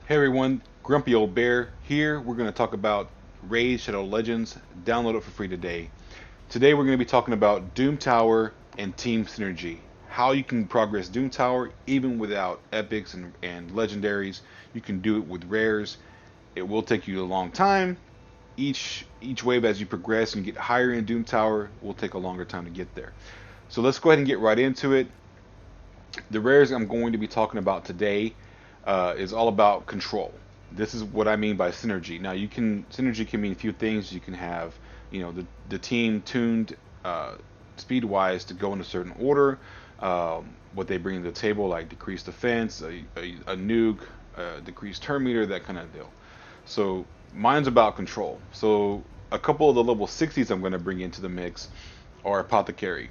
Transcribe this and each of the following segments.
Hey everyone, Grumpy Old Bear here. We're going to talk about Raid Shadow Legends. Download it for free today. Today we're going to be talking about Doom Tower and Team Synergy. How you can progress Doom Tower even without epics and legendaries. You can do it with rares. It will take you a long time. Each wave as you progress and get higher in Doom Tower will take a longer time to get there. So let's go ahead and get right into it. The rares I'm going to be talking about today is all about control. This is what I mean by synergy. Now, synergy can mean a few things. You can have, the team tuned speed wise to go in a certain order. What they bring to the table, like decreased defense, a nuke, decreased turn meter, that kind of deal. So mine's about control. So a couple of the level 60s I'm going to bring into the mix are apothecary.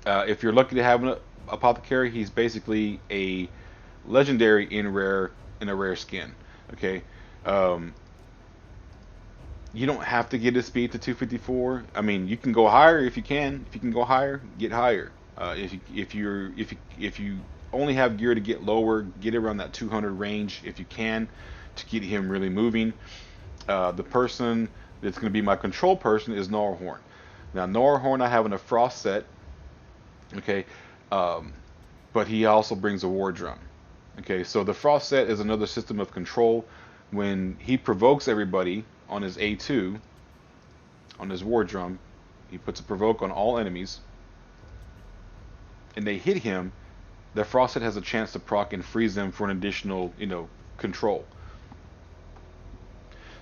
If you're lucky to have an apothecary, he's basically a legendary in a rare skin. Okay, um, you don't have to get his speed to 254. I mean, you can go higher if you can. If you can go higher, get higher. If you only have gear to get lower, get around that 200 range if you can, to get him really moving. The person that's going to be my control person is Norhorn. Now Norhorn I have in a frost set. Okay, um, but he also brings a war drum. Okay, so the frost set is another system of control. When he provokes everybody on his A2, on his war drum, he puts a provoke on all enemies, and they hit him. The frost set has a chance to proc and freeze them for an additional, control.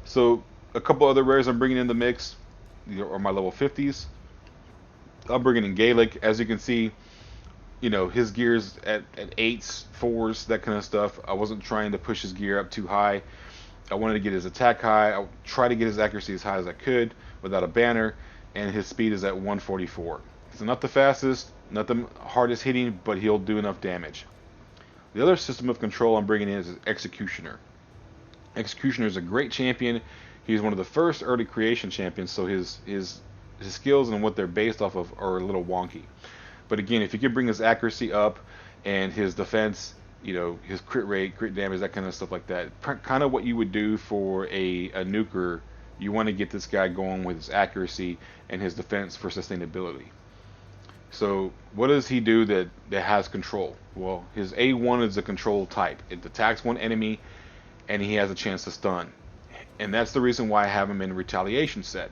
So a couple other rares I'm bringing in the mix are my level 50s. I'm bringing in Gaelic. As you can see, his gears at eights, fours, that kind of stuff. I wasn't trying to push his gear up too high. I wanted to get his attack high. I try to get his accuracy as high as I could without a banner, and his speed is at 144. So not the fastest, not the hardest hitting, but he'll do enough damage. The other system of control I'm bringing in is Executioner. Executioner is a great champion. He's one of the first early creation champions, so his skills and what they're based off of are a little wonky. But again, if you can bring his accuracy up and his defense, his crit rate, crit damage, that kind of stuff like that, kind of what you would do for a nuker. You want to get this guy going with his accuracy and his defense for sustainability. So what does he do that has control? Well, his A1 is a control type. It attacks one enemy and he has a chance to stun. And that's the reason why I have him in retaliation set.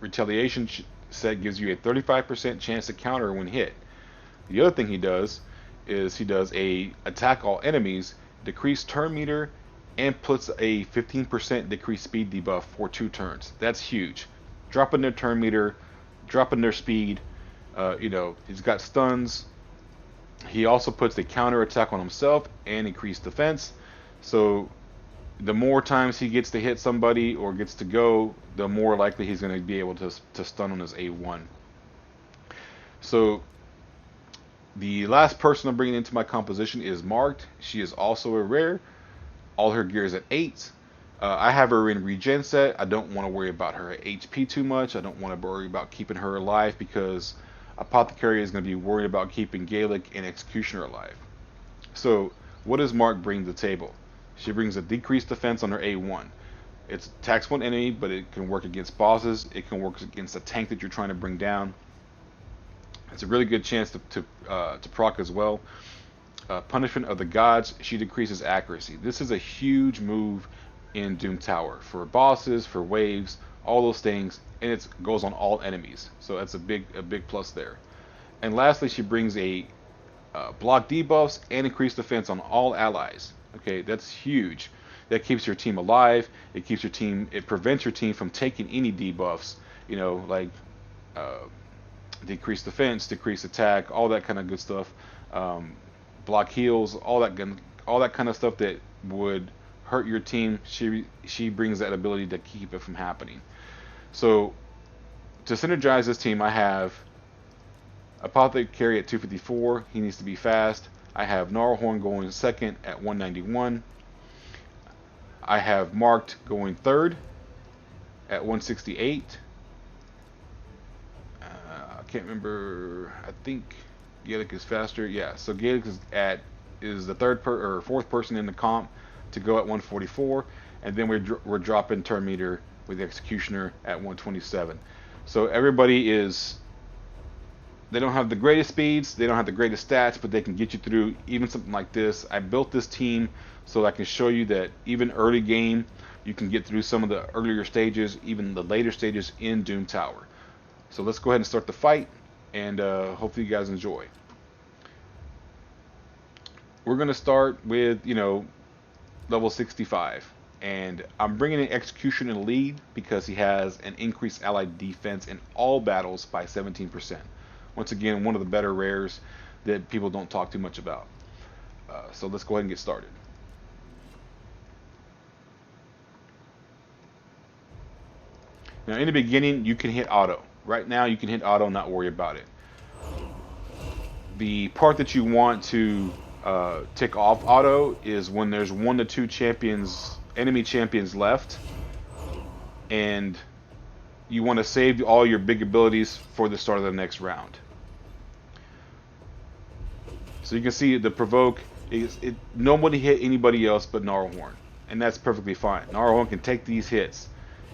Retaliation set gives you a 35% chance to counter when hit. The other thing he does is he does a attack all enemies, decrease turn meter, and puts a 15% decreased speed debuff for 2 turns. That's huge. Dropping their turn meter, dropping their speed. He's got stuns. He also puts a counter attack on himself and increased defense. So the more times he gets to hit somebody or gets to go, the more likely he's going to be able to stun on his A1. So the last person I'm bringing into my composition is Marked. She is also a rare. All her gear is at 8. I have her in regen set. I don't want to worry about her HP too much. I don't want to worry about keeping her alive because Apothecary is going to be worried about keeping Gaelic and Executioner alive. So what does Mark bring to the table? She brings a decreased defense on her A1. It attacks one enemy, but it can work against bosses. It can work against a tank that you're trying to bring down. It's a really good chance to proc as well. Punishment of the Gods. She decreases accuracy. This is a huge move in Doom Tower for bosses, for waves, all those things, and it goes on all enemies. So that's a big plus there. And lastly, she brings a block debuffs and increased defense on all allies. Okay, that's huge. That keeps your team alive. It prevents your team from taking any debuffs. Like decreased defense, decreased attack, all that kind of good stuff. Block heals, all that kind of stuff that would hurt your team. She brings that ability to keep it from happening. So to synergize this team, I have Apothecary at 254. He needs to be fast. I have Gnarlhorn going second at 191. I have Marked going third at 168. I can't remember. I think Gaelic is faster. Yeah, so Gaelic is the fourth person in the comp to go at 144, and then we're dropping turn meter with the executioner at 127. So everybody is, they don't have the greatest speeds, they don't have the greatest stats, but they can get you through even something like this. I built this team so that I can show you that even early game, you can get through some of the earlier stages, even the later stages in Doom Tower. So let's go ahead and start the fight, and hopefully you guys enjoy. We're going to start with, level 65. And I'm bringing in Execution in the lead because he has an increased allied defense in all battles by 17%. Once again, one of the better rares that people don't talk too much about. So let's go ahead and get started. Now in the beginning, you can hit auto. Right now you can hit auto, not worry about it. The part that you want to tick off auto is when there's 1 to 2 enemy champions left, and you want to save all your big abilities for the start of the next round. So you can see the provoke nobody hit anybody else but Gnarlhorn, and that's perfectly fine. Gnarlhorn can take these hits,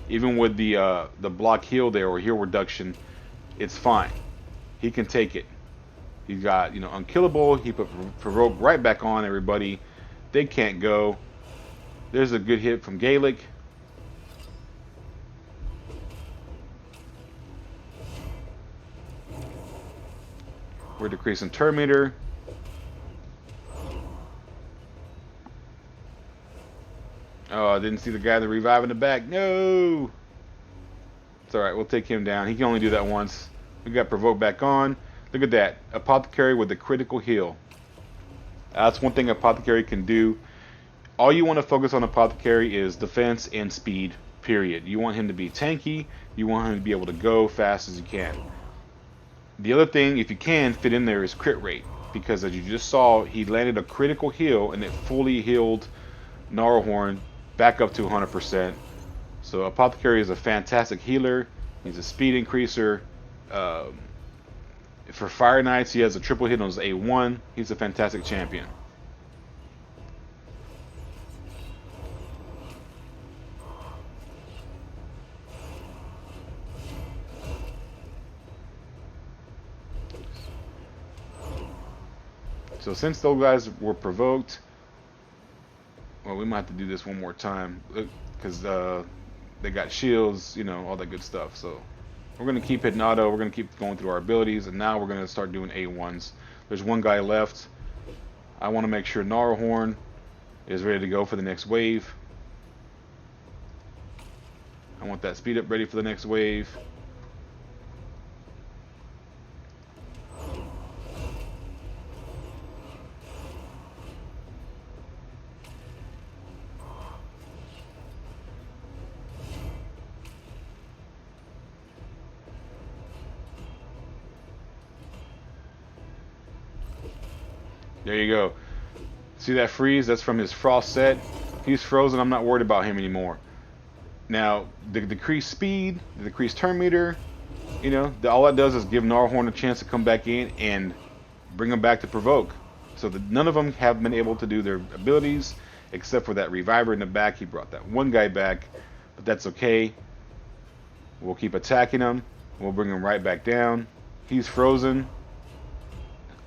even with the block heal there or heal reduction. It's fine. He can take it. He's got unkillable. He put provoke right back on everybody. They can't go. There's a good hit from Gaelic. We're decreasing turn meter. Oh, I didn't see the guy that revived in the back. No! It's alright, we'll take him down. He can only do that once. We got provoke back on. Look at that. Apothecary with the critical heal. That's one thing Apothecary can do. All you want to focus on Apothecary is defense and speed, period. You want him to be tanky. You want him to be able to go fast as you can. The other thing, if you can, fit in there is crit rate. Because as you just saw, he landed a critical heal and it fully healed Gnarlhorn back up to 100%. So Apothecary is a fantastic healer. He's a speed increaser. For Fire Knights, he has a triple hit on his A1. He's a fantastic champion. So since those guys were provoked, well, we might have to do this one more time because they got shields, all that good stuff. So we're going to keep hitting auto. We're going to keep going through our abilities, and now we're going to start doing A1s. There's one guy left. I want to make sure Gnarlhorn is ready to go for the next wave. I want that speed up ready for the next wave. There you go. See that freeze? That's from his frost set. He's frozen. I'm not worried about him anymore. Now, the decreased speed, the decreased turn meter, all that does is give Gnarlhorn a chance to come back in and bring him back to provoke. So that none of them have been able to do their abilities except for that reviver in the back. He brought that one guy back, but that's okay. We'll keep attacking him. We'll bring him right back down. He's frozen.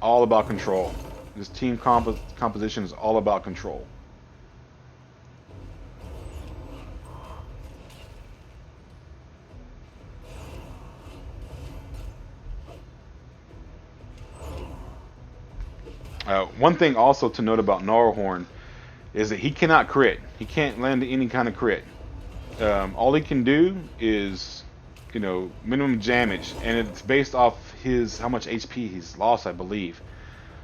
All about control. This team composition is all about control. One thing also to note about Gnarlhorn is that he cannot crit. He can't land any kind of crit. All he can do is, minimum damage, and it's based off how much HP he's lost, I believe.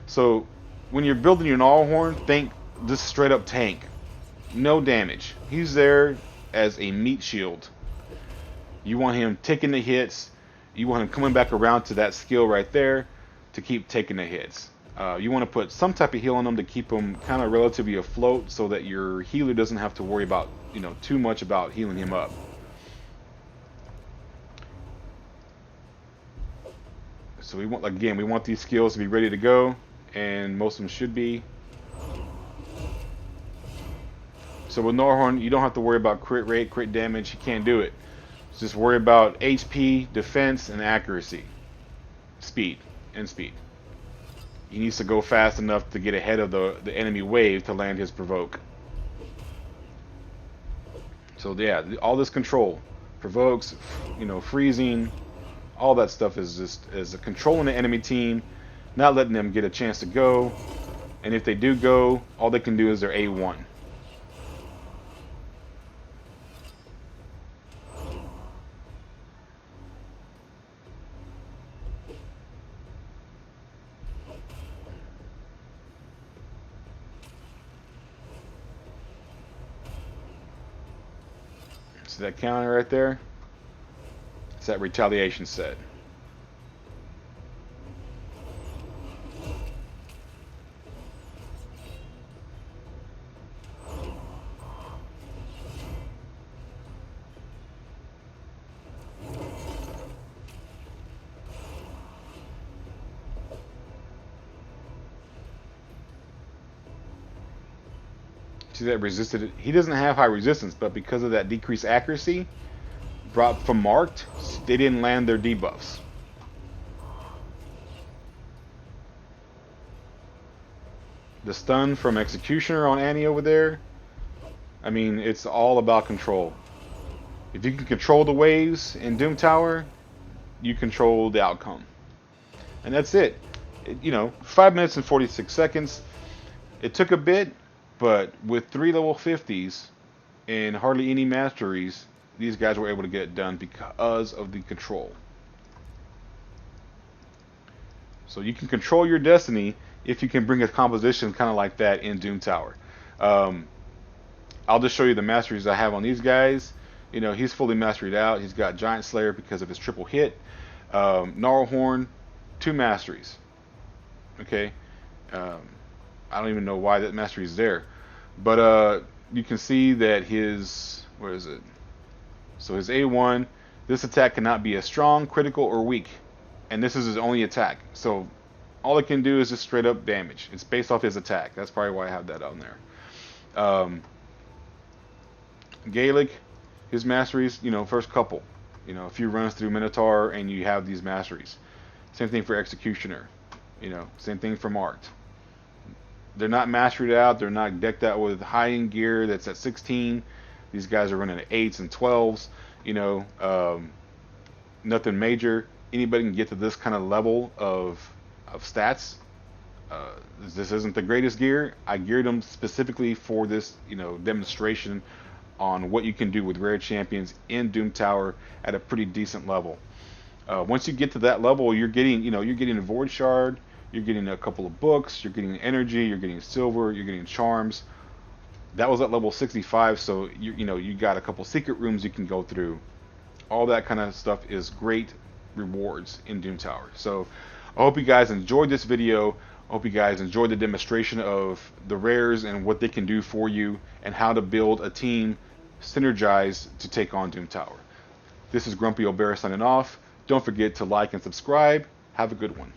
So when you're building your Gnarlhorn, think just straight up tank. No damage. He's there as a meat shield. You want him taking the hits. You want him coming back around to that skill right there to keep taking the hits. You want to put some type of heal on him to keep him kind of relatively afloat so that your healer doesn't have to worry about, too much about healing him up. So we want these skills to be ready to go, and most of them should be. So with Norhorn, you don't have to worry about crit rate, crit damage. He can't do it. Just worry about HP, defense, and accuracy, speed, and speed. He needs to go fast enough to get ahead of the enemy wave to land his provoke. So yeah, all this control, provokes, freezing, all that stuff is just controlling the enemy team, not letting them get a chance to go. And if they do go, all they can do is their A1. See that counter right there? It's that retaliation set. See that resisted? He doesn't have high resistance, but because of that decreased accuracy brought from marked, they didn't land their debuffs. The stun from Executioner on Annie over there, I mean, it's all about control. If you can control the waves in Doom Tower, you control the outcome. And that's it. 5 minutes and 46 seconds. It took a bit, but with 3 level 50s and hardly any masteries, these guys were able to get it done because of the control. So you can control your destiny if you can bring a composition kind of like that in Doom Tower. I'll just show you the masteries I have on these guys. He's fully masteried out. He's got Giant Slayer because of his triple hit. Gnarlhorn, 2 masteries. Okay. I don't even know why that mastery is there. But you can see that his, where is it? So his A1, this attack cannot be a strong, critical, or weak. And this is his only attack. So all it can do is just straight up damage. It's based off his attack. That's probably why I have that on there. Gaelic, his masteries, first couple. A few runs through Minotaur and you have these masteries. Same thing for Executioner. Same thing for Marked. They're not masteried out. They're not decked out with high-end gear that's at 16. These guys are running at 8s and 12s. Nothing major. Anybody can get to this kind of level of stats. This isn't the greatest gear. I geared them specifically for this, demonstration on what you can do with rare champions in Doom Tower at a pretty decent level. Once you get to that level, you're getting a Void Shard, you're getting a couple of books, you're getting energy, you're getting silver, you're getting charms. That was at level 65, so you got a couple secret rooms you can go through. All that kind of stuff is great rewards in Doom Tower. So I hope you guys enjoyed this video. I hope you guys enjoyed the demonstration of the rares and what they can do for you and how to build a team synergized to take on Doom Tower. This is Grumpy Old Bear signing off. Don't forget to like and subscribe. Have a good one.